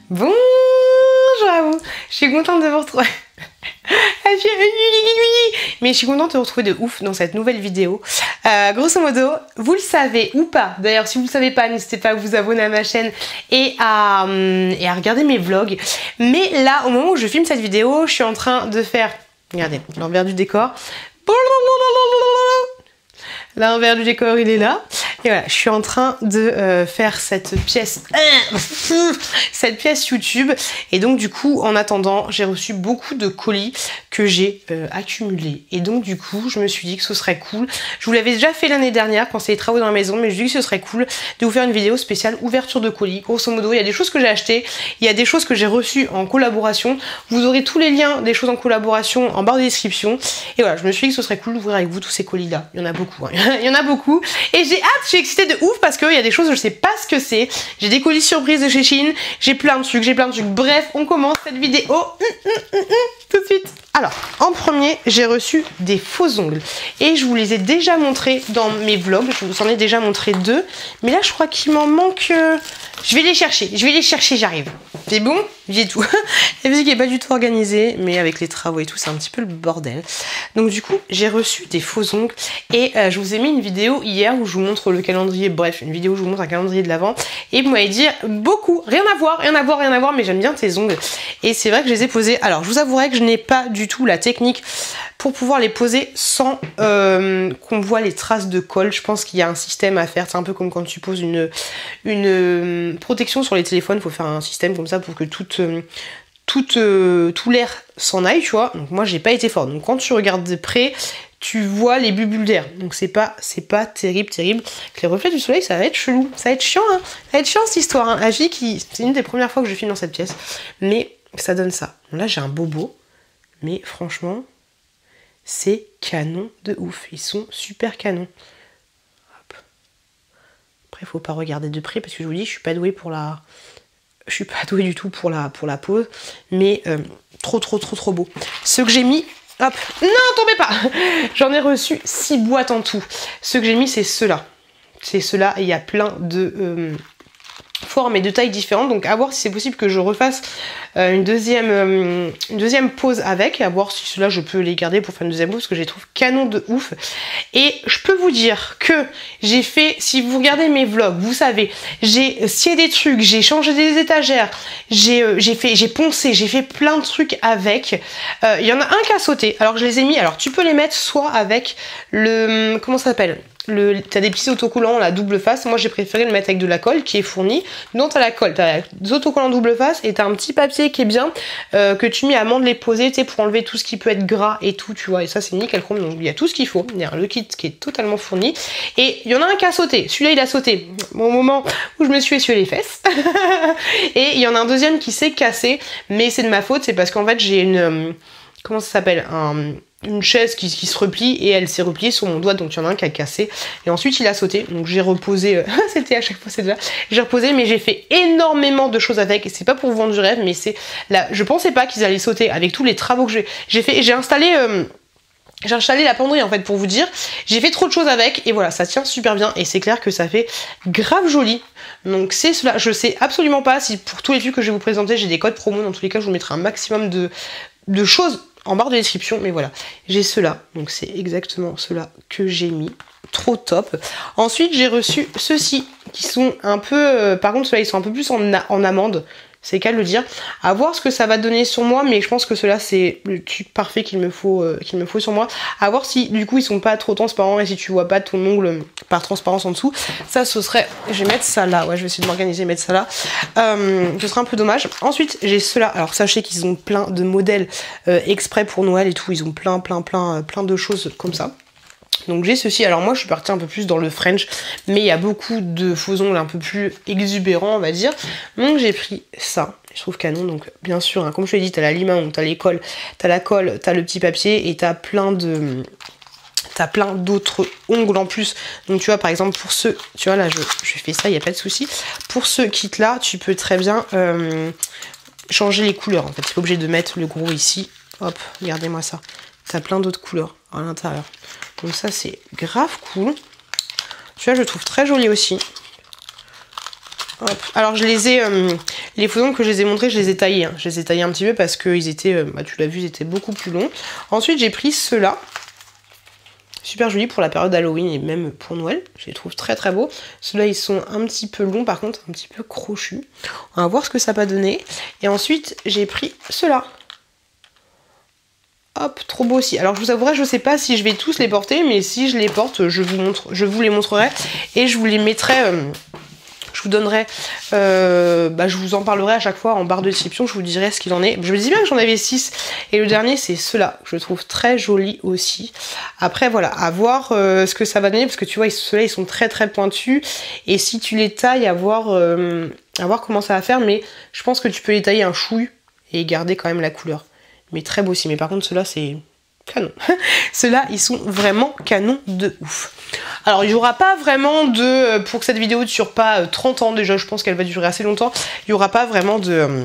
Bonjour à vous, je suis contente de vous retrouver. Mais je suis contente de vous retrouver de ouf dans cette nouvelle vidéo. Grosso modo, vous le savez ou pas. D'ailleurs, si vous ne le savez pas, n'hésitez pas à vous abonner à ma chaîne et à regarder mes vlogs. Mais là, au moment où je filme cette vidéo, je suis en train de faire... Regardez, l'envers du décor. L'envers du décor, il est là. Et voilà, je suis en train de faire cette pièce YouTube. Et donc du coup, en attendant, j'ai reçu beaucoup de colis que j'ai accumulés. Et donc du coup, je me suis dit que ce serait cool. Je vous l'avais déjà fait l'année dernière quand c'est les travaux dans la maison, mais je dis que ce serait cool de vous faire une vidéo spéciale ouverture de colis. Grosso modo, il y a des choses que j'ai achetées, il y a des choses que j'ai reçues en collaboration. Vous aurez tous les liens des choses en collaboration en barre de description. Et voilà, je me suis dit que ce serait cool d'ouvrir avec vous tous ces colis-là. Il y en a beaucoup, hein. Il y en a beaucoup. Et j'ai hâte, je suis excitée de ouf parce qu'il y a des choses, je sais pas ce que c'est. J'ai des colis surprises de chez Shein, j'ai plein de trucs, Bref, on commence cette vidéo tout de suite. Alors, en premier, j'ai reçu des faux ongles. Et je vous les ai déjà montrés dans mes vlogs. Je vous en ai déjà montré deux. Mais là, je crois qu'il m'en manque... Je vais les chercher, j'arrive. C'est bon? J'ai tout. La musique n'est pas du tout organisée, mais avec les travaux et tout, c'est un petit peu le bordel. Donc du coup, j'ai reçu des faux ongles. Et je vous ai mis une vidéo hier où je vous montre le calendrier. Bref, une vidéo où je vous montre un calendrier de l'Avent. Et vous m'avez dit beaucoup, rien à voir, mais j'aime bien tes ongles. Et c'est vrai que je les ai posés. Alors, je vous avouerai que je n'ai pas du tout la technique pour pouvoir les poser sans qu'on voit les traces de colle. Je pense qu'il y a un système à faire. C'est un peu comme quand tu poses une protection sur les téléphones. Il faut faire un système comme ça pour que tout l'air s'en aille, tu vois. Donc moi, j'ai pas été fort. Donc quand tu regardes de près, tu vois les bulles d'air. Donc c'est pas terrible. Avec les reflets du soleil, ça va être chelou. Ça va être chiant, hein. Ça va être chiant cette histoire, hein. La fille qui... C'est une des premières fois que je filme dans cette pièce. Mais ça donne ça. Donc là, j'ai un bobo. Mais franchement... c'est canon de ouf. Ils sont super canons. Hop. Après, faut pas regarder de près parce que je vous dis, je suis pas douée pour la... Je suis pas douée du tout pour la pose. Mais trop beau. Ceux que j'ai mis... Hop. Non, tombez pas. J'en ai reçu 6 boîtes en tout. Ceux que j'ai mis, c'est ceux-là. C'est ceux-là. Et il y a plein de... formes et de tailles différentes, donc à voir si c'est possible que je refasse une deuxième pose avec, à voir si cela je peux les garder pour faire une deuxième pose parce que je les trouve canon de ouf. Et je peux vous dire que j'ai fait, si vous regardez mes vlogs, vous savez, j'ai scié des trucs, j'ai changé des étagères, j'ai poncé, j'ai fait plein de trucs avec. Il y en a un qui a sauté, alors je les ai mis, alors tu peux les mettre soit avec le, comment ça s'appelle, t'as des petits autocollants la double face. Moi j'ai préféré le mettre avec de la colle qui est fournie. Donc t'as la colle, t'as des autocollants double face et t'as un petit papier qui est bien que tu mets à main de les poser, tu sais, pour enlever tout ce qui peut être gras et tout, tu vois. Et ça c'est nickel chrome, donc il y a tout ce qu'il faut. Il y a le kit qui est totalement fourni. Et il y en a un qui a sauté. Celui-là il a sauté au moment où je me suis essuyé les fesses. Et il y en a un deuxième qui s'est cassé, mais c'est de ma faute, c'est parce qu'en fait j'ai une comment ça s'appelle, une chaise qui se replie et elle s'est repliée sur mon doigt, donc il y en a un qui a cassé et ensuite il a sauté, donc j'ai reposé c'était à chaque fois c'est déjà, j'ai reposé, mais j'ai fait énormément de choses avec et c'est pas pour vous vendre du rêve, mais c'est là, je pensais pas qu'ils allaient sauter avec tous les travaux que j'ai fait. J'ai installé la penderie en fait, pour vous dire, j'ai fait trop de choses avec et voilà, ça tient super bien et c'est clair que ça fait grave joli. Donc c'est cela, je sais absolument pas si pour tous les trucs que je vais vous présenter j'ai des codes promo. Dans tous les cas je vous mettrai un maximum de choses en barre de description, mais voilà, j'ai ceux-là, donc c'est exactement ceux-là que j'ai mis, trop top. Ensuite j'ai reçu ceux-ci qui sont un peu, par contre ceux-là ils sont un peu plus en amande, c'est qu'à le dire, à voir ce que ça va donner sur moi, mais je pense que ceux-là c'est le truc parfait qu'il me faut sur moi, à voir si du coup ils sont pas trop transparents et si tu vois pas ton ongle par transparence en dessous, ça ce serait, je vais mettre ça là, ouais je vais essayer de m'organiser et mettre ça là, ce serait un peu dommage. Ensuite j'ai ceux-là, alors sachez qu'ils ont plein de modèles exprès pour Noël et tout, ils ont plein de choses comme ça. Donc j'ai ceci, alors moi je suis partie un peu plus dans le French, mais il y a beaucoup de faux ongles un peu plus exubérants on va dire, donc j'ai pris ça, je trouve canon. Donc bien sûr, hein, comme je te l'ai dit, t'as la lime, donc t'as les colles, t'as la colle, t'as le petit papier et t'as plein d'autres ongles en plus. Donc tu vois par exemple pour ceux, tu vois là je fais ça, il n'y a pas de souci. Pour ce kit là, tu peux très bien changer les couleurs en fait, t'es pas obligé de mettre le gros ici, hop, regardez-moi ça, t'as plein d'autres couleurs à l'intérieur. Donc ça c'est grave cool. Celui-là je le trouve très joli aussi. Hop. Alors je les ai, les photos que je les ai montrées, je les ai taillés. Hein. Je les ai taillés un petit peu parce qu'ils étaient, tu l'as vu, ils étaient beaucoup plus longs. Ensuite j'ai pris ceux-là. Super joli pour la période Halloween et même pour Noël. Je les trouve très très beaux. Ceux-là ils sont un petit peu longs par contre, un petit peu crochus. On va voir ce que ça va donner. Et ensuite j'ai pris ceux-là. Hop, trop beau aussi. Alors je vous avouerai, je sais pas si je vais tous les porter, mais si je les porte, je vous les montrerai et je vous les mettrai, je vous donnerai, je vous en parlerai à chaque fois en barre de description, je vous dirai ce qu'il en est. Je me dis bien que j'en avais 6 et le dernier c'est ceux-là, que je trouve très joli aussi. Après voilà, à voir ce que ça va donner, parce que tu vois, ceux-là ils sont très très pointus et si tu les tailles, à voir comment ça va faire, mais je pense que tu peux les tailler un chouille et garder quand même la couleur. Mais très beau aussi. Mais par contre, ceux-là, c'est canon. Ceux-là, ils sont vraiment canon de ouf. Alors, il n'y aura pas vraiment de... Pour que cette vidéo ne dure pas 30 ans, déjà, je pense qu'elle va durer assez longtemps. Il n'y aura pas vraiment de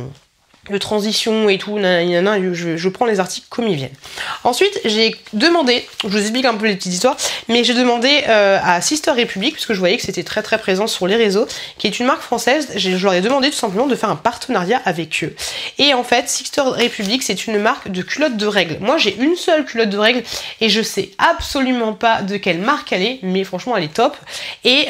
transition et tout. Je prends les articles comme ils viennent. Ensuite, j'ai demandé... Je vous explique un peu les petites histoires. Mais j'ai demandé à Sister Republic, puisque je voyais que c'était très très présent sur les réseaux, qui est une marque française. Je leur ai demandé tout simplement de faire un partenariat avec eux. Et en fait, Sister Republic, c'est une marque de culottes de règles. Moi, j'ai une seule culotte de règles et je sais absolument pas de quelle marque elle est, mais franchement, elle est top. Et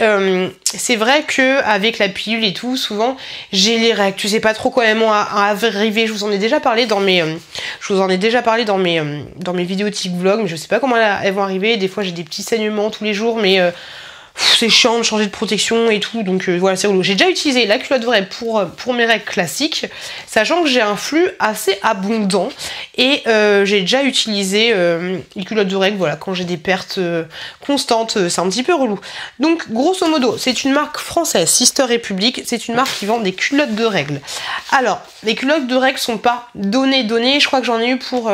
c'est vrai que avec la pilule et tout, souvent, j'ai les règles. Tu sais pas trop quand même arriver. Je vous en ai déjà parlé dans mes, dans mes vidéos tic vlog, mais je sais pas comment elles vont arriver. Des fois, j'ai des petits saignements tous les jours, mais c'est chiant de changer de protection et tout, donc voilà, c'est relou. J'ai déjà utilisé la culotte vraie pour mes règles classiques, sachant que j'ai un flux assez abondant et j'ai déjà utilisé les culottes de règles, voilà, quand j'ai des pertes constantes, c'est un petit peu relou. Donc grosso modo, c'est une marque française, Sister Republic, c'est une marque qui vend des culottes de règles. Alors, les culottes de règles sont pas données, je crois que j'en ai eu pour...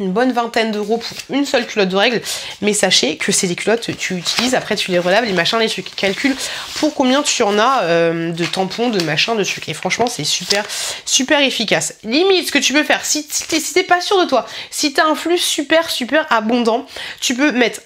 une bonne vingtaine d'euros pour une seule culotte de règles, mais sachez que c'est des culottes que tu utilises, après tu les relaves, les machins, les trucs, calcule pour combien tu en as de tampons, de machins, de trucs, et franchement c'est super super efficace. Limite, ce que tu peux faire, si t'es pas sûr de toi, si t'as un flux super super abondant, tu peux mettre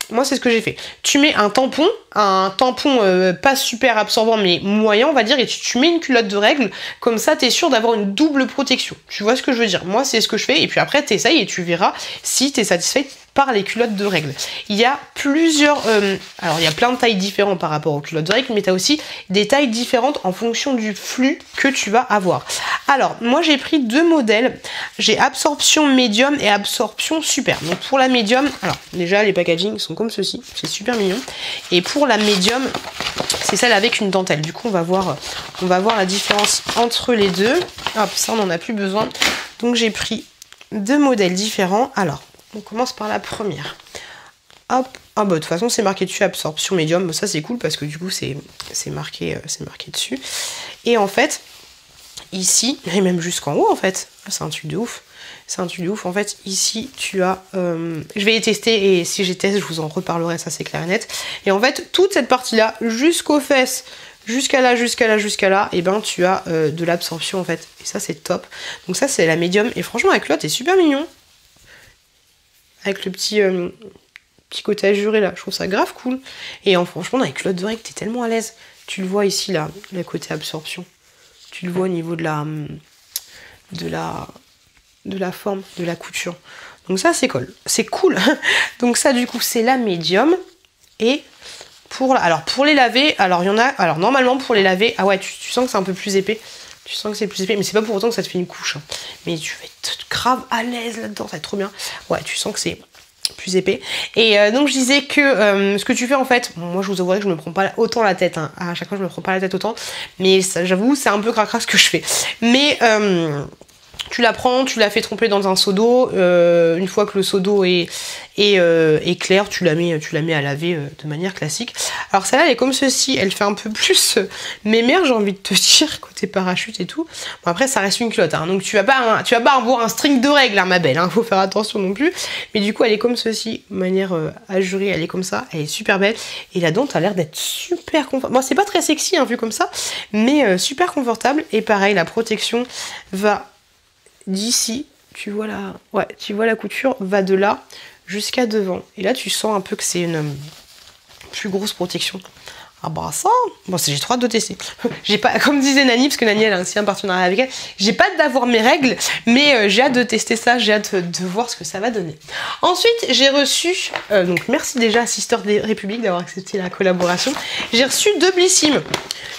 moi c'est ce que j'ai fait, tu mets un tampon pas super absorbant mais moyen on va dire, et tu mets une culotte de règles, comme ça t'es sûr d'avoir une double protection, tu vois ce que je veux dire. Moi c'est ce que je fais, et puis après t'essayes et tu verras si t'es satisfait par les culottes de règles. Il y a plusieurs... alors il y a plein de tailles différentes par rapport aux culottes de règles, mais tu as aussi des tailles différentes en fonction du flux que tu vas avoir. Alors moi j'ai pris deux modèles, j'ai absorption médium et absorption super. Donc pour la médium, alors déjà les packaging sont comme ceci, c'est super mignon. Et pour la médium, c'est celle avec une dentelle. Du coup on va voir la différence entre les deux. Hop, ça on n'en a plus besoin. Donc j'ai pris deux modèles différents. Alors on commence par la première. Hop, ah bah de toute façon c'est marqué dessus absorption médium, ça c'est cool parce que du coup c'est marqué dessus. Et en fait, ici, et même jusqu'en haut en fait, c'est un truc de ouf. C'est un truc de ouf. En fait, ici tu as... je vais les tester et si j'ai testé, je vous en reparlerai, ça c'est clair et net. Et en fait, toute cette partie-là, jusqu'aux fesses, jusqu'à là, et ben tu as de l'absorption en fait. Et ça c'est top. Donc ça c'est la médium. Et franchement la culotte est super mignon. Avec le petit côté azuré là, je trouve ça grave cool. Et franchement dans les culottes de règles, t'es tellement à l'aise. Tu le vois ici là, le côté absorption. Tu le vois au niveau de la forme, de la couture. Donc ça c'est cool. C'est cool. Donc ça du coup c'est la médium. Et pour les laver, alors il y en a. Alors normalement pour les laver, ah ouais, tu sens que c'est un peu plus épais. Tu sens que c'est plus épais, mais c'est pas pour autant que ça te fait une couche. Hein. Mais tu vas être grave à l'aise là-dedans, ça va être trop bien. Ouais, tu sens que c'est plus épais. Et donc je disais que ce que tu fais en fait, moi je vous avouerai que je me prends pas autant la tête. Hein. À chaque fois je me prends pas la tête autant. Mais j'avoue, c'est un peu cracra ce que je fais. Mais tu la prends, tu la fais tremper dans un seau d'eau. Une fois que le seau d'eau est clair, tu la mets à laver de manière classique. Alors celle-là, elle est comme ceci. Elle fait un peu plus mémère, j'ai envie de te dire, côté parachute et tout. Bon, après, ça reste une culotte. Hein, donc tu vas pas avoir un string de règles, hein, ma belle. Hein, faut faire attention non plus. Mais du coup, elle est comme ceci, de manière azurée. Elle est comme ça. Elle est super belle. Et la dent a l'air d'être super confortable. Bon, c'est pas très sexy, hein, vu comme ça. Mais super confortable. Et pareil, la protection va... d'ici, tu vois la couture va de là jusqu'à devant. Et là, tu sens un peu que c'est une plus grosse protection. Ah bah ça, bon j'ai trop hâte de tester. J'ai pas, comme disait Nani, parce que Nani elle a aussi un partenariat avec elle, j'ai pas hâte d'avoir mes règles, mais j'ai hâte de tester ça, j'ai hâte de voir ce que ça va donner. Ensuite j'ai reçu, donc merci déjà à Sister des Républiques d'avoir accepté la collaboration, j'ai reçu 2 Blissim.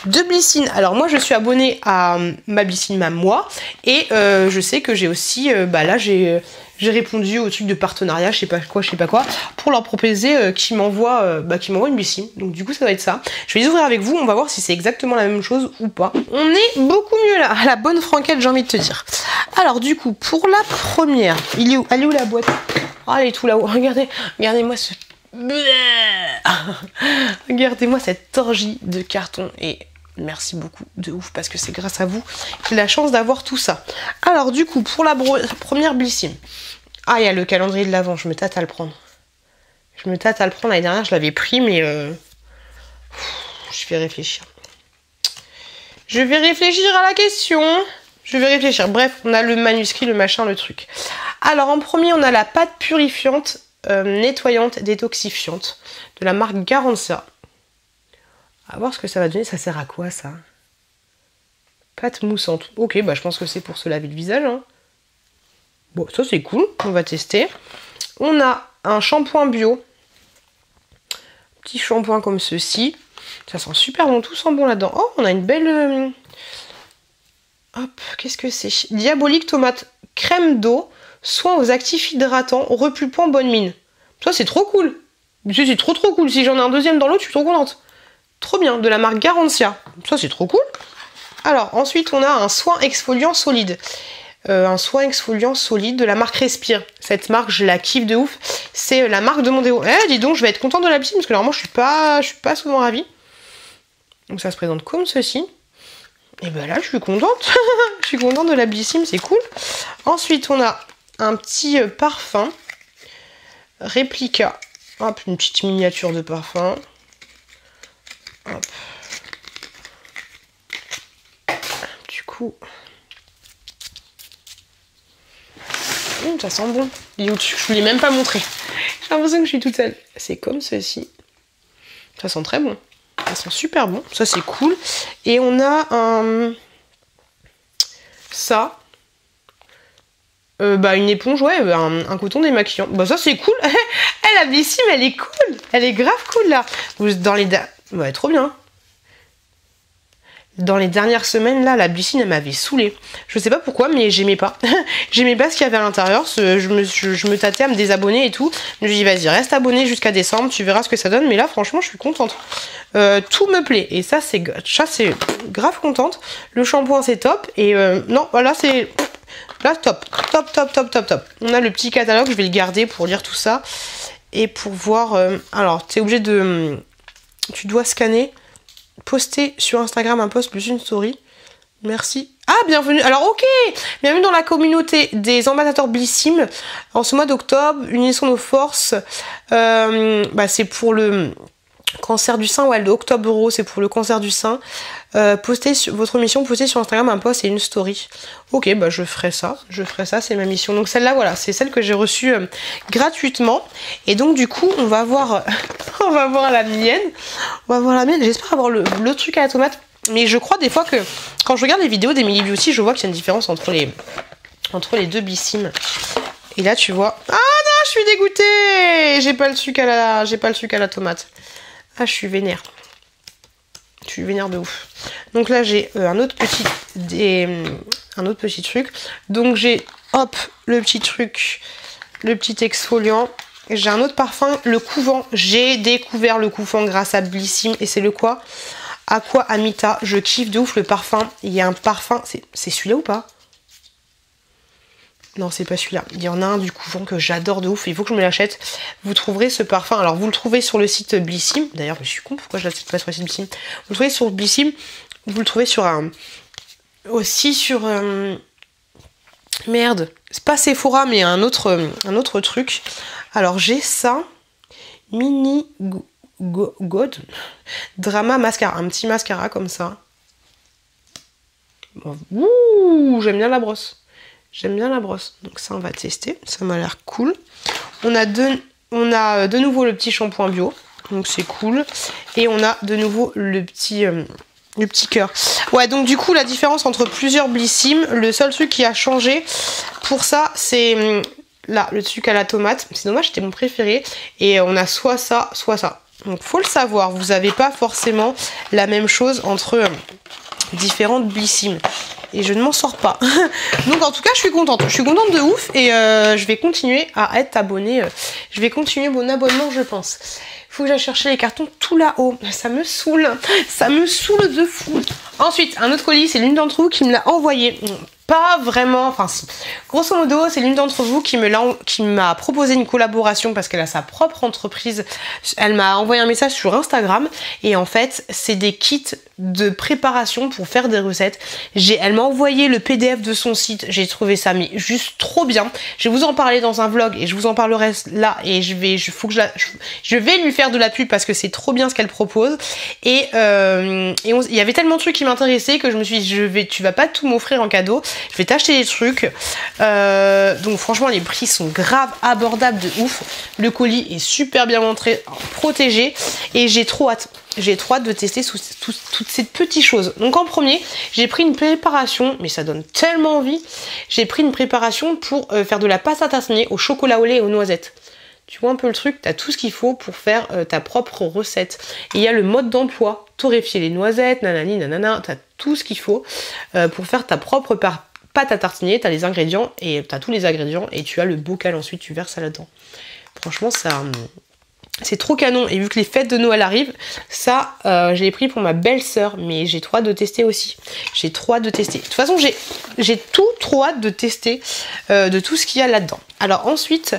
2 Blissim, alors moi je suis abonnée à ma Blissim à moi, et je sais que j'ai aussi, bah là j'ai répondu au truc de partenariat, je sais pas quoi, pour leur proposer qu'ils m'envoient une Blissim. Donc du coup ça va être ça. Je vais les ouvrir avec vous, on va voir si c'est exactement la même chose ou pas. On est beaucoup mieux là, à la bonne franquette j'ai envie de te dire. Alors du coup, pour la première, elle est où la boîte? Oh, elle est tout là-haut, regardez-moi ce... Regardez-moi cette orgie de carton et... Merci beaucoup, de ouf, parce que c'est grâce à vous que j'ai la chance d'avoir tout ça. Alors du coup, pour la première Blissim. Ah, il y a le calendrier de l'Avent, je me tâte à le prendre. L'année dernière, je l'avais pris, mais... je vais réfléchir. Je vais réfléchir à la question. Bref, on a le manuscrit, le machin, le truc. Alors, en premier, on a la pâte purifiante, nettoyante, détoxifiante, de la marque Garantia. On va voir ce que ça va donner. Ça sert à quoi, ça? Pâte moussante. Ok, bah je pense que c'est pour se laver le visage. Hein. Bon, ça c'est cool. On va tester. On a un shampoing bio. Petit shampoing comme ceci. Ça sent super bon. Tout sent bon là-dedans. Oh, on a une belle... Hop, qu'est-ce que c'est? Diabolique tomate crème d'eau. Soin aux actifs hydratants. Repulpant bonne mine. Ça c'est trop cool. C'est trop cool. Si j'en ai un deuxième dans l'autre, je suis trop contente. Trop bien, de la marque Garantia. Ça, c'est trop cool. Alors, ensuite, on a un soin exfoliant solide. Un soin exfoliant solide de la marque Respire. Cette marque, je la kiffe de ouf. C'est la marque de mon déo. Eh, dis donc, je vais être contente de la piscine parce que normalement, je suis pas souvent ravie. Donc, ça se présente comme ceci. Et ben là, je suis contente. Je suis contente de la Blissim, c'est cool. Ensuite, on a un petit parfum. Réplica. Hop, une petite miniature de parfum. Hop. Du coup, ça sent bon. Il est au-dessus. Je vous l'ai même pas montré. J'ai l'impression que je suis toute seule. C'est comme ceci. Ça sent très bon. Ça sent super bon. Ça c'est cool. Et on a un... Ça. Une éponge, ouais, un coton démaquillant. Bah ça c'est cool. La Blissim, elle est cool. Elle est grave cool là. Dans les... Ouais, trop bien. Dans les dernières semaines, là, la Blissim, elle m'avait saoulée. Je sais pas pourquoi, mais j'aimais pas. J'aimais pas ce qu'il y avait à l'intérieur. Je me tâtais à me désabonner et tout. Je me dis, vas-y, reste abonné jusqu'à décembre, tu verras ce que ça donne. Mais là, franchement, je suis contente. Tout me plaît. Et ça, c'est grave contente. Le shampoing, c'est top. Et non, voilà, c'est... Là, top. On a le petit catalogue, je vais le garder pour lire tout ça. Et pour voir... alors, tu es obligé de... Tu dois scanner... Poster sur Instagram un post plus une story. Merci. Ah, bienvenue. Alors, ok. Bienvenue dans la communauté des ambassadeurs Blissim. En ce mois d'octobre, unissons nos forces. C'est pour le cancer du sein. Ouais, le Octobre Rose, c'est pour le cancer du sein. Votre mission, postez sur Instagram un post et une story. Ok, bah je ferai ça. C'est ma mission. Donc celle-là, voilà, c'est celle que j'ai reçue gratuitement. Et donc du coup, on va voir la mienne. J'espère avoir le truc à la tomate. Mais je crois des fois que quand je regarde les vidéos d'Emily Beauty, je vois qu'il y a une différence entre les 2 Blissim. Et là, tu vois. Ah non, je suis dégoûtée. J'ai pas le sucre à la tomate. Ah, je suis vénère. De ouf. Donc là, j'ai un autre petit truc. Donc j'ai, hop, le petit truc, le petit exfoliant. J'ai un autre parfum, le couvent. J'ai découvert le couvent grâce à Blissim. Et c'est le quoi? Aqua Amita. Je kiffe de ouf le parfum. Il y a un parfum. C'est celui-là ou pas? Non, c'est pas celui-là. Il y en a un du couvent que j'adore de ouf. Il faut que je me l'achète. Vous trouverez ce parfum. Alors, vous le trouvez sur le site Blissim. D'ailleurs, je suis con. Pourquoi je l'achète pas sur le site Blissim? Vous le trouvez sur Blissim. Vous le trouvez sur aussi sur... Merde. C'est pas Sephora, mais un autre truc. Alors, j'ai ça. Mini God. Drama Mascara. Un petit mascara comme ça. Ouh, j'aime bien la brosse. Donc ça, on va tester. Ça m'a l'air cool. On a de nouveau le petit shampoing bio. Donc c'est cool. Et on a de nouveau le petit cœur. Ouais, donc du coup, la différence entre plusieurs Blissim, le seul truc qui a changé pour ça, c'est là, le truc à la tomate. C'est dommage, c'était mon préféré. Et on a soit ça, soit ça. Donc faut le savoir, vous n'avez pas forcément la même chose entre différentes Blissim. Et je ne m'en sors pas. Donc en tout cas, je suis contente. Je suis contente de ouf. Et je vais continuer à être abonnée. Je vais continuer mon abonnement, je pense. Faut que j'aille chercher les cartons tout là-haut. Ça me saoule. Ça me saoule de fou. Ensuite, un autre colis, c'est l'une d'entre vous qui me l'a envoyé. Pas vraiment, enfin si. Grosso modo, c'est l'une d'entre vous qui m'a proposé une collaboration parce qu'elle a sa propre entreprise. Elle m'a envoyé un message sur Instagram et en fait, c'est des kits de préparation pour faire des recettes. Elle m'a envoyé le PDF de son site. J'ai trouvé ça mais juste trop bien. Je vais vous en parler dans un vlog et je vous en parlerai là et je vais lui faire de la pub parce que c'est trop bien ce qu'elle propose. Et il y avait tellement de trucs qui m'intéressaient que je me suis dit, tu vas pas tout m'offrir en cadeau. Je vais t'acheter des trucs. Donc franchement, les prix sont grave abordables de ouf. Le colis est super bien montré, protégé. Et j'ai trop hâte. J'ai trop hâte de tester toutes ces petites choses. Donc en premier, j'ai pris une préparation, mais ça donne tellement envie. J'ai pris une préparation pour faire de la pâte à tartiner au chocolat au lait et aux noisettes. Tu vois un peu le truc, tu as tout ce qu'il faut pour faire ta propre recette. Et il y a le mode d'emploi, torréfier les noisettes, nanani, nanana, tu as tout ce qu'il faut pour faire ta propre pâte à tartiner. Tu as les ingrédients et tu as tous les ingrédients et tu as le bocal ensuite, tu verses ça là-dedans. Franchement, ça... c'est trop canon et vu que les fêtes de Noël arrivent, ça je l'ai pris pour ma belle-sœur mais j'ai trop hâte de tester aussi. J'ai trop hâte de tester. De toute façon j'ai trop hâte de tester de tout ce qu'il y a là-dedans. Alors ensuite,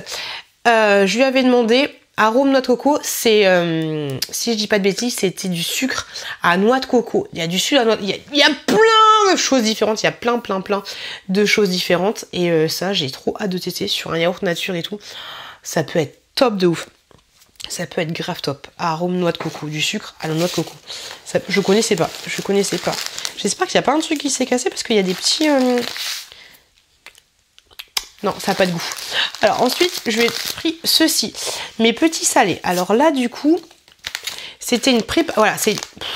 je lui avais demandé arôme noix de coco, c'est si je dis pas de bêtises, c'était du sucre à noix de coco. Il y a du sucre à noix, il y a plein de choses différentes, il y a plein de choses différentes et ça j'ai trop hâte de tester sur un yaourt nature et tout. Ça peut être top de ouf. Ça peut être grave top. Arôme noix de coco, du sucre à la noix de coco. Ça, je connaissais pas. J'espère qu'il n'y a pas un truc qui s'est cassé parce qu'il y a des petits... Non, ça n'a pas de goût. Alors ensuite, je vais pris ceci. Mes petits salés. Alors là, du coup, c'était une préparation... Voilà,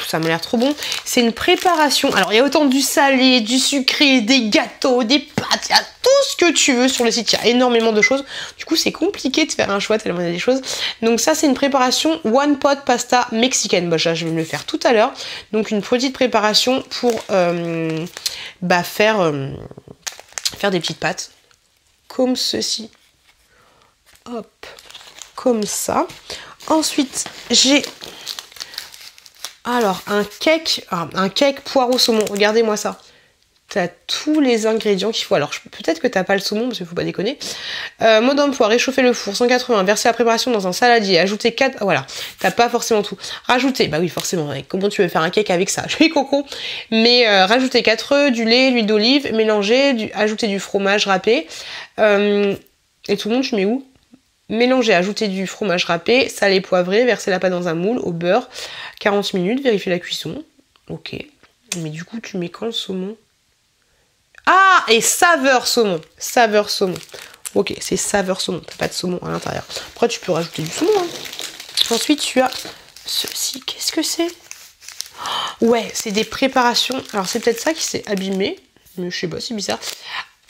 ça m'a l'air trop bon. C'est une préparation. Alors, il y a autant du salé, du sucré, des gâteaux, des pâtes. Il y a tout ce que tu veux sur le site. Il y a énormément de choses. Du coup, c'est compliqué de faire un choix tellement il y a des choses. Donc ça, c'est une préparation one pot pasta mexicaine. Bon, ça, je vais me le faire tout à l'heure. Donc, une petite préparation pour faire des petites pâtes. Comme ceci. Hop. Comme ça. Ensuite, j'ai... Alors, un cake poireau saumon. Regardez-moi ça. T'as tous les ingrédients qu'il faut. Alors, peut-être que t'as pas le saumon, parce qu'il faut pas déconner. Mode d'emploi, réchauffer le four, 180, verser la préparation dans un saladier, ajouter 4... Voilà, t'as pas forcément tout. Rajouter, bah oui, forcément. Comment tu veux faire un cake avec ça? Je suis coco. Mais rajouter 4 œufs, du lait, l'huile d'olive, mélanger, ajouter du fromage râpé. Et tout le monde, tu mets où? Mélanger, ajouter du fromage râpé, salé, poivré, verser la pâte dans un moule, au beurre, 40 minutes, vérifier la cuisson. Ok. Mais du coup, tu mets quand le saumon? Ah, et saveur saumon. Saveur saumon. Ok, c'est saveur saumon. T'as pas de saumon à l'intérieur. Après, tu peux rajouter du saumon. Hein. Ensuite, tu as ceci. Qu'est-ce que c'est? Ouais, c'est des préparations. Alors, c'est peut-être ça qui s'est abîmé. Mais je sais pas, c'est bizarre.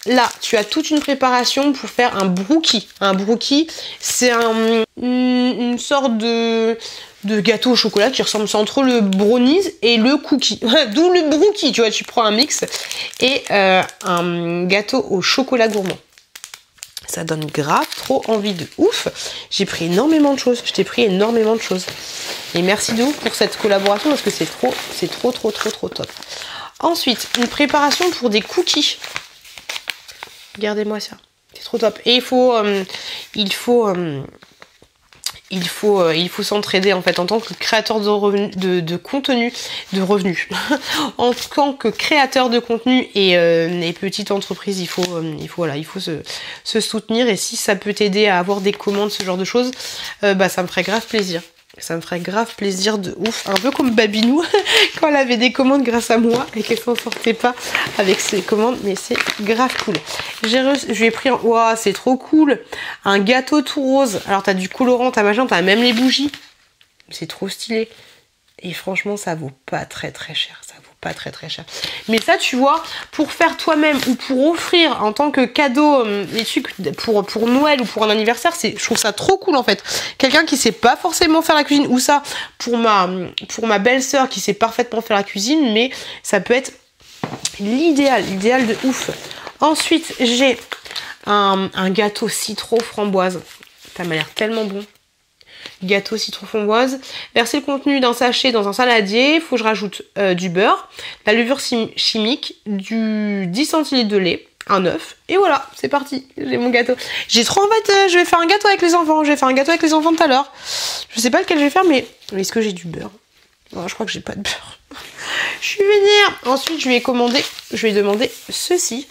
Là, tu as toute une préparation pour faire un brookie. Un brookie, c'est une sorte de gâteau au chocolat qui ressemble, c'est entre le brownies et le cookie. D'où le brookie, tu vois, tu prends un mix et un gâteau au chocolat gourmand. Ça donne grave trop envie de ouf. J'ai pris énormément de choses. Je t'ai pris énormément de choses. Et merci de ouf pour cette collaboration parce que c'est trop top. Ensuite, une préparation pour des cookies. Regardez-moi ça, c'est trop top. Et il faut s'entraider en fait en tant que créateur de contenu, de revenus. En tant que créateur de contenu et petite entreprise, il faut se soutenir. Et si ça peut t'aider à avoir des commandes, ce genre de choses, ça me ferait grave plaisir. Ça me ferait grave plaisir de ouf. Un peu comme Babinou quand elle avait des commandes grâce à moi et qu'elle s'en sortait pas avec ses commandes. Mais c'est grave cool. Je lui ai pris un... Waouh, c'est trop cool. Un gâteau tout rose. Alors t'as du colorant, t'as machin, t'as même les bougies. C'est trop stylé. Et franchement, ça vaut pas très très cher. Ça vaut pas très très cher. Mais ça, tu vois, pour faire toi-même ou pour offrir en tant que cadeau les trucs pour Noël ou pour un anniversaire, je trouve ça trop cool en fait. Quelqu'un qui sait pas forcément faire la cuisine, ou ça pour ma belle-sœur qui sait parfaitement faire la cuisine, mais ça peut être l'idéal de ouf. Ensuite, j'ai un gâteau citron framboise. Ça m'a l'air tellement bon. Gâteau citron framboise. Verser le contenu d'un sachet dans un saladier. Il faut que je rajoute du beurre, la levure chimique, du 10 centilitres de lait, un œuf. Et voilà, c'est parti. J'ai mon gâteau. J'ai trop en fait, je vais faire un gâteau avec les enfants. Je vais faire un gâteau avec les enfants tout à l'heure. Je sais pas lequel je vais faire, mais est-ce que j'ai du beurre? Non, je crois que j'ai pas de beurre. Je suis vénère. Ensuite, je lui ai demandé ceci.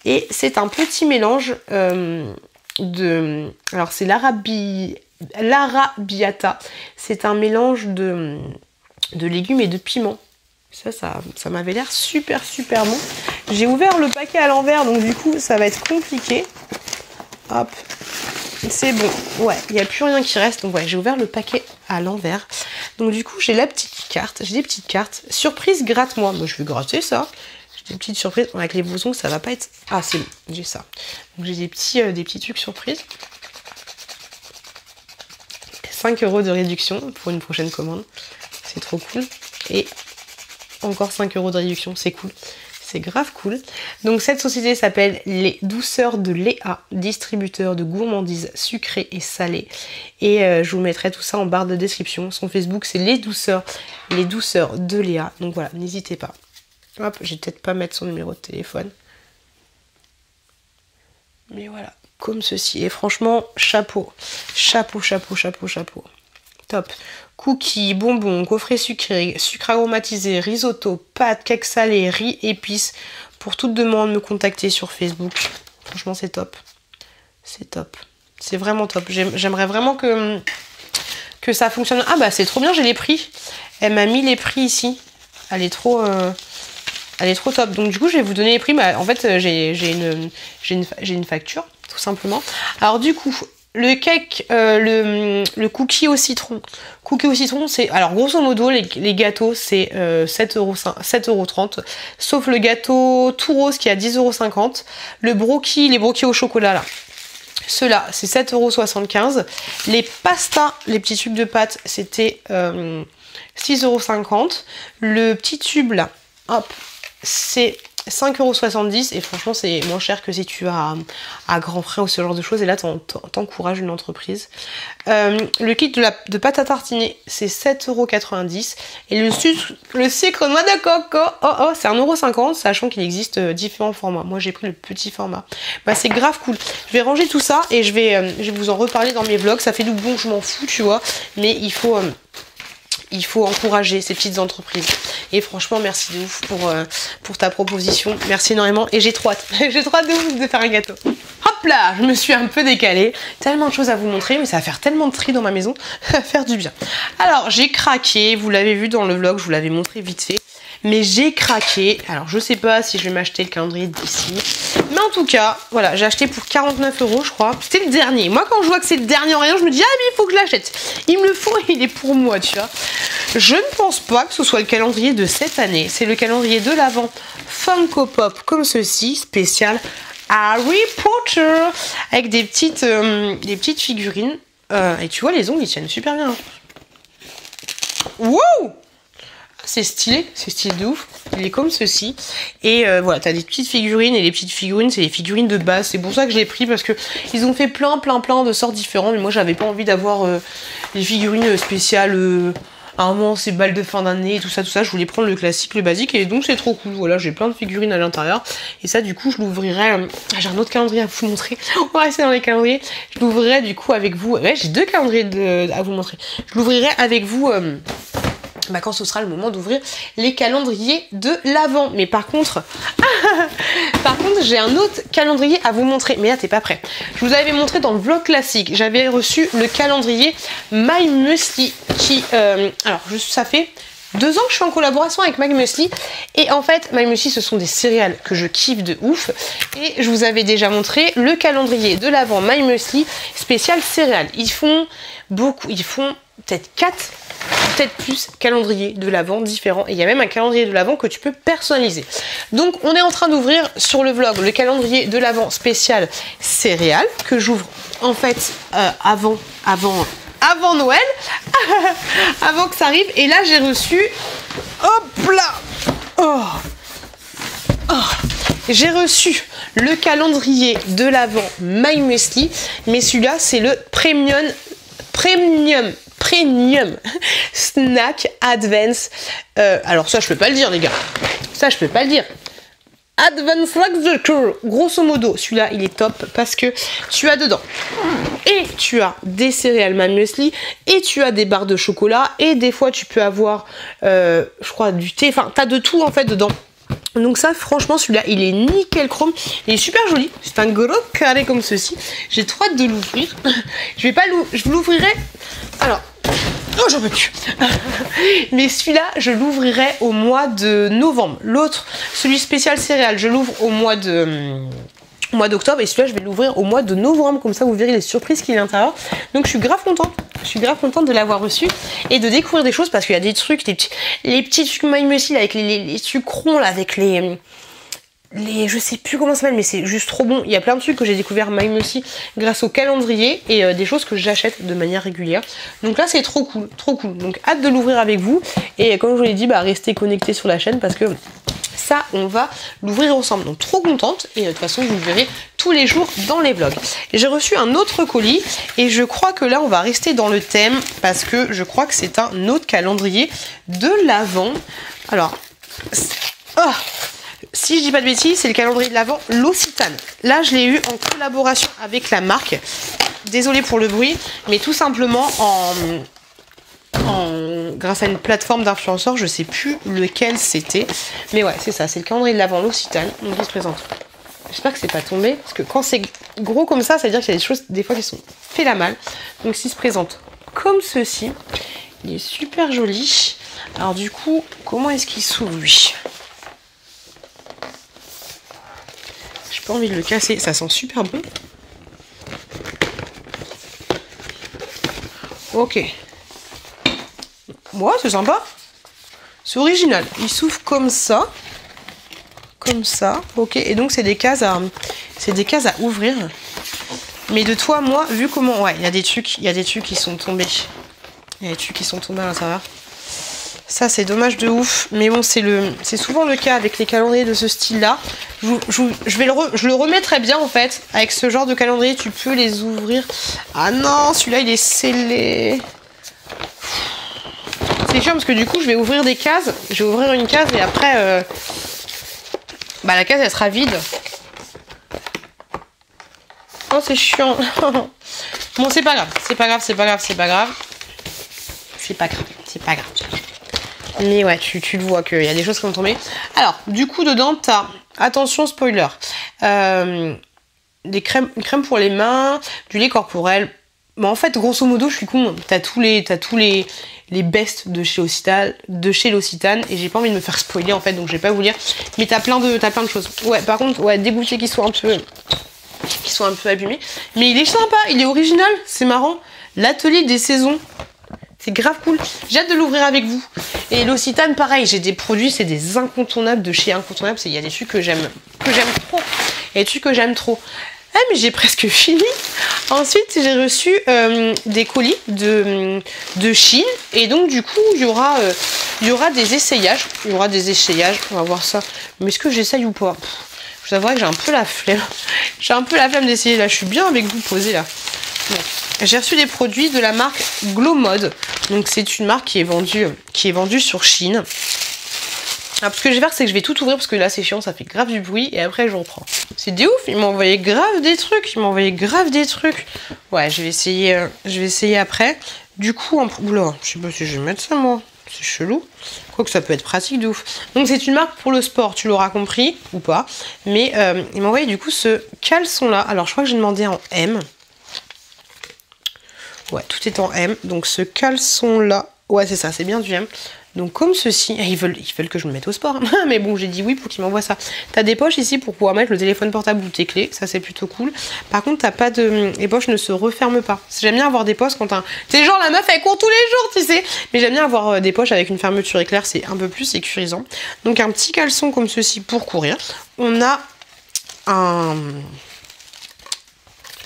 Et c'est un petit mélange alors, c'est l'arabiata. C'est un mélange de légumes et de piments. Ça m'avait l'air super super bon. J'ai ouvert le paquet à l'envers, donc du coup, ça va être compliqué. Hop. C'est bon. Ouais, il n'y a plus rien qui reste. Donc ouais, j'ai ouvert le paquet à l'envers. Donc du coup, j'ai la petite carte. J'ai des petites cartes. Surprise, gratte-moi. Moi, je vais gratter ça. J'ai des petites surprises. Avec les boutons, ça va pas être... Ah, c'est bon. J'ai ça. Donc j'ai des petits trucs surprises. 5 € de réduction pour une prochaine commande. C'est trop cool. Et encore 5 € de réduction. C'est cool. C'est grave cool. Donc cette société s'appelle Les Douceurs de Léa, distributeur de gourmandises sucrées et salées. Et je vous mettrai tout ça en barre de description. Son Facebook, c'est Les Douceurs de Léa. Donc voilà, n'hésitez pas. Hop, je vais peut-être pas mettre son numéro de téléphone. Mais voilà, comme ceci. Et franchement, chapeau. Chapeau, chapeau, chapeau, chapeau. Top. Cookies, bonbons, coffrets sucrés, sucre aromatisé, risotto, pâtes, cake salé, riz, épices. Pour toute demande, me contacter sur Facebook. Franchement, c'est top. C'est top. C'est vraiment top. J'aimerais vraiment que ça fonctionne. Ah bah, c'est trop bien, j'ai les prix. Elle m'a mis les prix ici. Elle est trop top. Donc du coup, je vais vous donner les prix. Bah, en fait, j'ai une facture, tout simplement. Alors du coup... Le cake, le cookie au citron. Cookie au citron, c'est... Alors, grosso modo, les gâteaux, c'est 7,30 €. Sauf le gâteau tout rose qui est à 10,50 €. Les broquis au chocolat, là. Ceux-là, c'est 7,75 €. Les pastas, les petits tubes de pâtes, c'était 6,50 €. Le petit tube, là, hop, c'est... 5,70 € et franchement c'est moins cher que si tu vas à grands frais ou ce genre de choses et là t'encourages une entreprise. Le kit de pâte à tartiner c'est 7,90 € et le sucre noix de coco c'est 1,50 €, sachant qu'il existe différents formats. Moi j'ai pris le petit format. Bah c'est grave cool. Je vais ranger tout ça et je vais vous en reparler dans mes vlogs. Ça fait doublon, je m'en fous tu vois, mais il faut encourager ces petites entreprises. Et franchement, merci de ouf pour ta proposition. Merci énormément. Et j'ai trop hâte. J'ai trop hâte de ouf de faire un gâteau. Hop là, je me suis un peu décalée. Tellement de choses à vous montrer, mais ça va faire tellement de tri dans ma maison. Ça va faire du bien. Alors, j'ai craqué. Vous l'avez vu dans le vlog, je vous l'avais montré vite fait. Mais j'ai craqué. Alors, je sais pas si je vais m'acheter le calendrier d'ici. Mais en tout cas, voilà, j'ai acheté pour 49 €, je crois. C'était le dernier. Moi, quand je vois que c'est le dernier en rayon, je me dis, ah, mais il faut que je l'achète. Il me le faut, il est pour moi, tu vois. Je ne pense pas que ce soit le calendrier de cette année. C'est le calendrier de l'Avent Funko Pop, comme ceci, spécial Harry Potter. Avec des petites figurines. Et tu vois, les ongles, ils tiennent super bien. Wow! C'est stylé de ouf. Il est comme ceci. Et voilà, t'as des petites figurines. Et les petites figurines, c'est les figurines de base. C'est pour ça que je l'ai pris parce que ils ont fait plein de sortes différentes. Mais moi, j'avais pas envie d'avoir les figurines spéciales. À un moment, c'est balles de fin d'année et tout ça. Je voulais prendre le classique, le basique. Et donc, c'est trop cool. Voilà, j'ai plein de figurines à l'intérieur. Et ça, du coup, je l'ouvrirai. J'ai un autre calendrier à vous montrer. On va rester dans les calendriers. Je l'ouvrirai du coup avec vous. Ouais, j'ai 2 calendriers à vous montrer. Je l'ouvrirai avec vous. Bah quand ce sera le moment d'ouvrir les calendriers de l'Avent. Mais par contre, j'ai un autre calendrier à vous montrer. Mais là, t'es pas prêt. Je vous avais montré dans le vlog classique. J'avais reçu le calendrier My Muesli qui... ça fait 2 ans que je suis en collaboration avec My Muesli. Et en fait, My Muesli, ce sont des céréales que je kiffe de ouf. Et je vous avais déjà montré le calendrier de l'Avent My Muesli spécial céréales. Ils font peut-être peut-être plus calendrier de l'Avent différent. Et il y a même un calendrier de l'Avent que tu peux personnaliser. Donc on est en train d'ouvrir sur le vlog le calendrier de l'Avent spécial céréales que j'ouvre en fait avant Noël, avant que ça arrive. Et là j'ai reçu, hop là, j'ai reçu le calendrier de l'Avent My Muesli, mais celui-là c'est le premium snack advance. Alors ça je peux pas le dire les gars, ça je peux pas le dire. Advance Luxury, grosso modo, celui-là il est top parce que tu as dedans et tu as des céréales My Muesli et tu as des barres de chocolat et des fois tu peux avoir, je crois, du thé. Enfin, t'as de tout en fait dedans. Donc ça, franchement, celui-là, il est nickel chrome. Il est super joli. C'est un gros carré comme ceci. J'ai trop hâte de l'ouvrir. Je l'ouvrirai. Alors. Oh, j'en peux plus. Mais celui-là, je l'ouvrirai au mois de novembre. L'autre, celui spécial céréales, je l'ouvre au mois d'octobre. Et celui-là, je vais l'ouvrir au mois de novembre. Comme ça, vous verrez les surprises qu'il y a à l'intérieur. Donc, je suis grave contente. Je suis grave contente de l'avoir reçu et de découvrir des choses parce qu'il y a des trucs, les petits trucs My Muesli avec les sucrons, là, avec les je sais plus comment ça s'appelle, mais c'est juste trop bon. Il y a plein de trucs que j'ai découvert My Muesli grâce au calendrier et des choses que j'achète de manière régulière. Donc là c'est trop cool, trop cool. Donc hâte de l'ouvrir avec vous et comme je vous l'ai dit, bah restez connectés sur la chaîne parce que ça on va l'ouvrir ensemble. Donc trop contente et de toute façon vous le verrez tous les jours dans les vlogs. J'ai reçu un autre colis et je crois que là on va rester dans le thème parce que je crois que c'est un autre calendrier de l'Avent. Alors si je dis pas de bêtises, c'est le calendrier de l'Avent L'Occitane. Là, je l'ai eu en collaboration avec la marque. Désolée pour le bruit, mais tout simplement grâce à une plateforme d'influenceurs, je sais plus lequel c'était. Mais ouais, c'est ça, c'est le calendrier de l'Avent L'Occitane. Donc il se présente. J'espère que c'est pas tombé, parce que quand c'est gros comme ça, ça veut dire qu'il y a des choses des fois qui sont fait la malle. Donc s'il se présente comme ceci, il est super joli. Alors du coup, comment est-ce qu'il s'ouvre lui ? J'ai pas envie de le casser, ça sent super bon. Ok. Ouais, c'est sympa. C'est original. Il s'ouvre comme ça. Comme ça. Ok. Et donc c'est des cases à ouvrir. Mais de toi, moi, vu comment. Ouais, il y a des trucs qui sont tombés. Il y a des trucs qui sont tombés à l'intérieur. Ça c'est dommage de ouf, mais bon c'est souvent le cas avec les calendriers de ce style là. Je le remettrai bien en fait. Avec ce genre de calendrier tu peux les ouvrir. Ah non, celui-là il est scellé. C'est chiant parce que du coup je vais ouvrir des cases. Je vais ouvrir une case et après bah la case elle sera vide. Oh c'est chiant. Bon c'est pas grave, c'est pas grave. Mais ouais, tu le vois qu'il y a des choses qui vont tomber. Alors, du coup, dedans, t'as, attention, spoiler, une crème pour les mains, du lait corporel. Mais en fait, grosso modo, je suis con. T'as tous les bests de chez L'Occitane. Et j'ai pas envie de me faire spoiler, en fait, donc je vais pas vous lire. Mais t'as plein de choses. Ouais, par contre, ouais, dégoûté qu'ils soient un peu abîmés. Mais il est sympa, il est original, c'est marrant. L'atelier des saisons. C'est grave cool. J'ai hâte de l'ouvrir avec vous. Et L'Occitane, pareil, j'ai des produits, c'est des incontournables de chez Incontournable. Il y a des trucs que j'aime trop. Et des trucs que j'aime trop. Ah, mais j'ai presque fini. Ensuite, j'ai reçu des colis de Chine. Et donc, du coup, il y aura des essayages. On va voir ça. Mais est-ce que j'essaye ou pas? Je vous avouerai que j'ai un peu la flemme. J'ai un peu la flemme d'essayer. Là, je suis bien avec vous posée là. Bon. J'ai reçu des produits de la marque Glow Mode. Donc c'est une marque qui est vendue sur Chine. Alors, ce que je vais faire, c'est que je vais tout ouvrir parce que là c'est chiant, ça fait grave du bruit et après je reprends. C'est des ouf, ils m'ont envoyé grave des trucs. Ouais, je vais essayer après. Du coup, oula, je sais pas si je vais mettre ça moi. C'est chelou. Quoique ça peut être pratique de ouf. Donc c'est une marque pour le sport, tu l'auras compris ou pas. Mais ils m'ont envoyé du coup ce caleçon là. Alors je crois que j'ai demandé en M. Ouais, tout est en M. Donc ce caleçon là, ouais c'est ça, c'est bien du M. Donc comme ceci, ils veulent que je me mette au sport, hein. Mais bon, j'ai dit oui pour qu'ils m'envoient ça. T'as des poches ici pour pouvoir mettre le téléphone portable ou tes clés, ça c'est plutôt cool. Par contre, t'as pas de... Les poches ne se referment pas. J'aime bien avoir des poches quand t'as... C'est genre la meuf, elle court tous les jours, tu sais. Mais j'aime bien avoir des poches avec une fermeture éclair, c'est un peu plus sécurisant. Donc un petit caleçon comme ceci pour courir. On a un...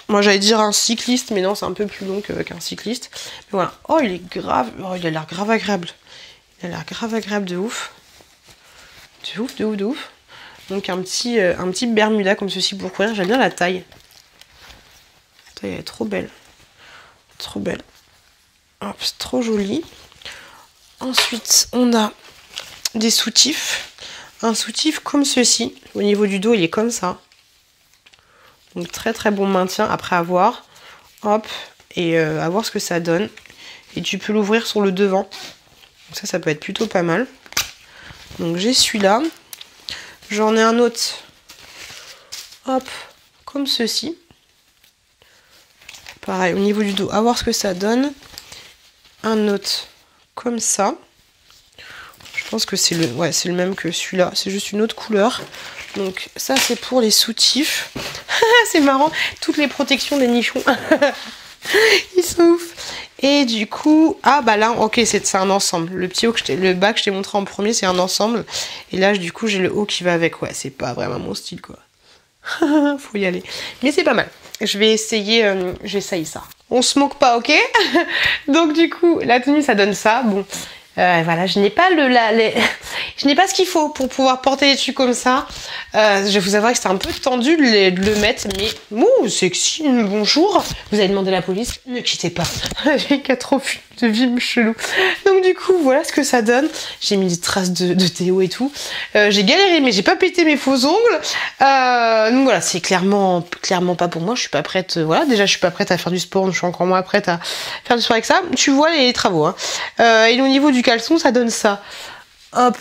Moi j'allais dire un cycliste, mais non, c'est un peu plus long qu'un cycliste. Mais voilà. Oh, il est grave... Oh, il a l'air grave agréable. Il a l'air grave agréable de ouf. De ouf, de ouf, de ouf. Donc un petit Bermuda comme ceci pour courir. J'aime bien la taille. La taille, elle est trop belle. Trop belle. Hop, c'est trop joli. Ensuite, on a des soutifs. Un soutif comme ceci. Au niveau du dos, il est comme ça. Donc très très bon maintien après avoir. Hop, et à voir ce que ça donne. Et tu peux l'ouvrir sur le devant. Donc ça peut être plutôt pas mal. Donc j'ai celui-là. J'en ai un autre. Hop, comme ceci. Pareil, au niveau du dos, à voir ce que ça donne. Un autre comme ça. Je pense que c'est le même que celui-là. C'est juste une autre couleur. Donc ça c'est pour les soutifs. C'est marrant, toutes les protections des nichons. Ils sont ouf. Et du coup, ah bah là, ok, c'est un ensemble. Le petit haut, le bas que je t'ai montré en premier, c'est un ensemble. Et là, du coup, j'ai le haut qui va avec. Ouais, c'est pas vraiment mon style, quoi. Faut y aller. Mais c'est pas mal. Je vais essayer, j'essaye ça. On se moque pas, ok? Donc du coup, la tenue, ça donne ça. Bon. Voilà, je n'ai pas je n'ai pas ce qu'il faut pour pouvoir porter les trucs comme ça. Je vous avouerai que c'était un peu tendu de le mettre, mais ouh, sexy, bonjour. Vous avez demandé à la police, ne quittez pas. J'ai 4 ans de vie chelou. Donc du coup, voilà ce que ça donne. J'ai mis des traces de Théo et tout. J'ai galéré, mais j'ai pas pété mes faux ongles. Donc voilà, c'est clairement pas pour moi. Je suis pas prête. Voilà, déjà je suis pas prête à faire du sport. Donc je suis encore moins prête à faire du sport avec ça. Tu vois les travaux. Hein. Et au niveau du caleçon, ça donne ça. Hop,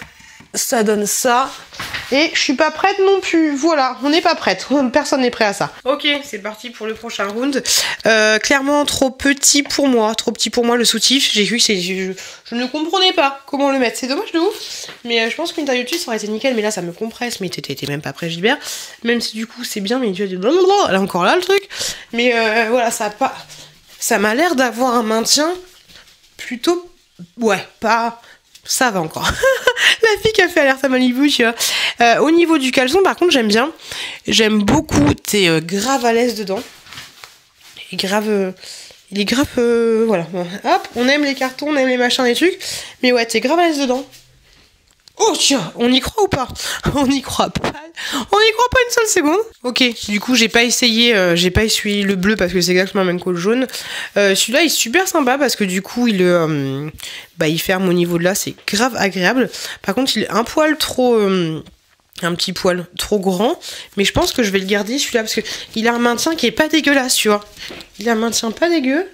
ça donne ça. Et je suis pas prête non plus. Voilà, on n'est pas prête. Personne n'est prêt à ça. Ok, c'est parti pour le prochain round. Clairement trop petit pour moi. Trop petit pour moi le soutif. J'ai vu que je ne comprenais pas comment le mettre. C'est dommage de ouf. Mais je pense qu'une taille au-dessus ça aurait été nickel. Mais là ça me compresse. Mais t'étais même pas prêt, Gilbert. Même si du coup c'est bien. Mais tu as dit blablabla. Là encore là le truc. Mais voilà, ça m'a l'air d'avoir un maintien plutôt... Ouais, pas... Ça va encore. La fille qui a fait alerte à Malibu, tu vois. Au niveau du caleçon, par contre, j'aime bien. J'aime beaucoup. T'es grave à l'aise dedans. Il est grave... voilà. Hop, on aime les cartons, on aime les machins, les trucs. Mais ouais, t'es grave à l'aise dedans. Oh tiens, on y croit ou pas? On n'y croit pas. On n'y croit pas une seule seconde. Ok, du coup j'ai pas essayé le bleu parce que c'est exactement le même que le jaune. Celui-là il est super sympa parce que du coup il ferme au niveau de là, c'est grave agréable. Par contre il est un poil trop... un petit poil trop grand, mais je pense que je vais le garder celui-là parce que il a un maintien qui est pas dégueulasse, tu vois. Il a un maintien pas dégueu.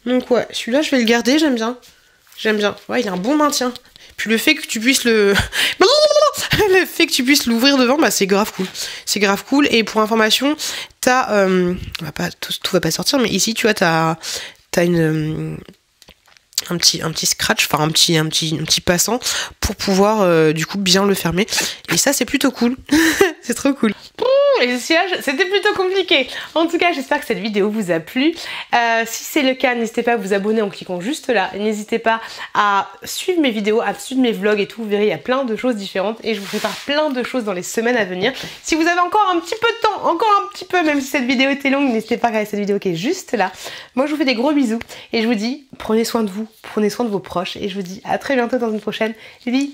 Donc ouais, celui-là je vais le garder, j'aime bien. J'aime bien. Ouais, il a un bon maintien. Puis le fait que tu puisses le fait que tu puisses l'ouvrir devant, bah c'est grave cool. C'est grave cool. Et pour information, t'as tout va pas sortir, mais ici tu vois t'as un petit scratch, enfin un petit passant pour pouvoir du coup bien le fermer. Et ça c'est plutôt cool. C'est trop cool. Les essayages, c'était plutôt compliqué. En tout cas, j'espère que cette vidéo vous a plu. Si c'est le cas, n'hésitez pas à vous abonner en cliquant juste là. N'hésitez pas à suivre mes vidéos, à suivre mes vlogs et tout. Vous verrez, il y a plein de choses différentes et je vous prépare plein de choses dans les semaines à venir. Si vous avez encore un petit peu de temps, encore un petit peu, même si cette vidéo était longue, n'hésitez pas à regarder cette vidéo qui est juste là. Moi, je vous fais des gros bisous et je vous dis, prenez soin de vous, prenez soin de vos proches et je vous dis à très bientôt dans une prochaine vidéo.